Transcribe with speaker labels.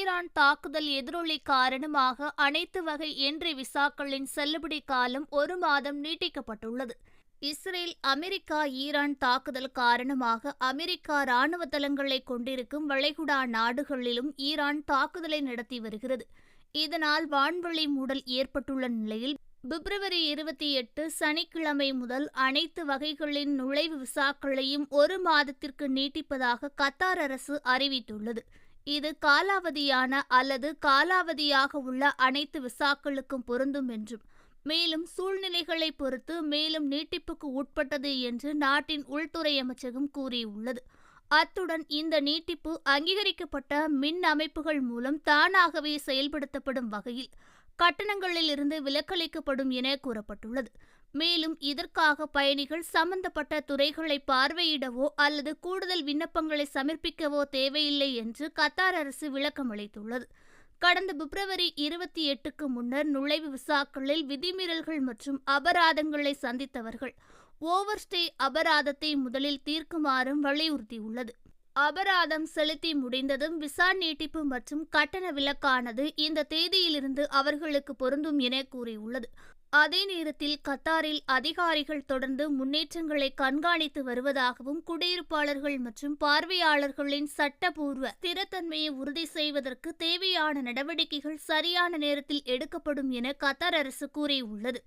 Speaker 1: Iran தாக்குதல் எதிரொலி காரணமாக அனைத்து வகை என்ட்ரி விசாக்களின் செல்லுபடி காலம் 1 மாதம் நீட்டிக்கப்பட்டுள்ளது. இஸ்ரேல், அமெரிக்கா, ஈரான் தாக்குதல் காரணமாக அமெரிக்கா ராணுவ தளங்களை கொண்டிருக்கும் வளைகுடா நாடுகளிலும் ஈரான் தாக்குதலை நடத்தி வருகிறது. இதனால் வான்வெளி மூடல் ஏற்பட்டுள்ள நிலையில் பிப்ரவரி 28 சனிக்கிழமை முதல் அனைத்து வகைகளின் நுழைவு விசாக்களையும் 1 மாதத்திற்கு நீட்டிப்பதாக கத்தார் அரசு அறிவித்துள்ளது. இது காலாவதியான அல்லது காலாவதியாக உள்ள அனைத்து விசாக்களுக்கும் பொருந்தும் என்றும், மேலும் சூழ்நிலைகளை பொறுத்து மேலும் நீட்டிப்புக்கு உட்பட்டது என்று நாட்டின் உள்துறை அமைச்சகம் கூறியுள்ளது. அத்துடன் இந்த நீட்டிப்பு அங்கீகரிக்கப்பட்ட மின் அமைப்புகள் மூலம் தானாகவே செயல்படுத்தப்படும் வகையில் கட்டணங்களில் இருந்து விலக்களிக்கப்படும் என கூறப்பட்டுள்ளது. மேலும் இதற்காக பயணிகள் சம்பந்தப்பட்ட துறைகளை பார்வையிடவோ அல்லது கூடுதல் விண்ணப்பங்களை சமர்ப்பிக்கவோ தேவையில்லை என்று கத்தார் அரசு விளக்கம் அளித்துள்ளது. கடந்த பிப்ரவரி 28க்கு முன்னர் நுழைவு விசாக்களில் விதிமீறல்கள் மற்றும் அபராதங்களை சந்தித்தவர்கள் ஓவர்ஸ்டே அபராதத்தை முதலில் தீர்க்குமாறும் வலியுறுத்தியுள்ளது. அபராதம் செலுத்தி முடிந்ததும் விசா நீட்டிப்பு மற்றும் கட்டண விலக்கானது இந்த தேதியிலிருந்து அவர்களுக்கு பொருந்தும் என கூறியுள்ளது. அதே நேரத்தில் கத்தாரில் அதிகாரிகள் தொடர்ந்து முன்னேற்றங்களை கண்காணித்து வருவதாகவும், குடியிருப்பாளர்கள் மற்றும் பார்வையாளர்களின் சட்டபூர்வ ஸ்திரத்தன்மையை உறுதி செய்வதற்கு தேவையான நடவடிக்கைகள் சரியான நேரத்தில் எடுக்கப்படும் என கத்தார் அரசு கூறியுள்ளது.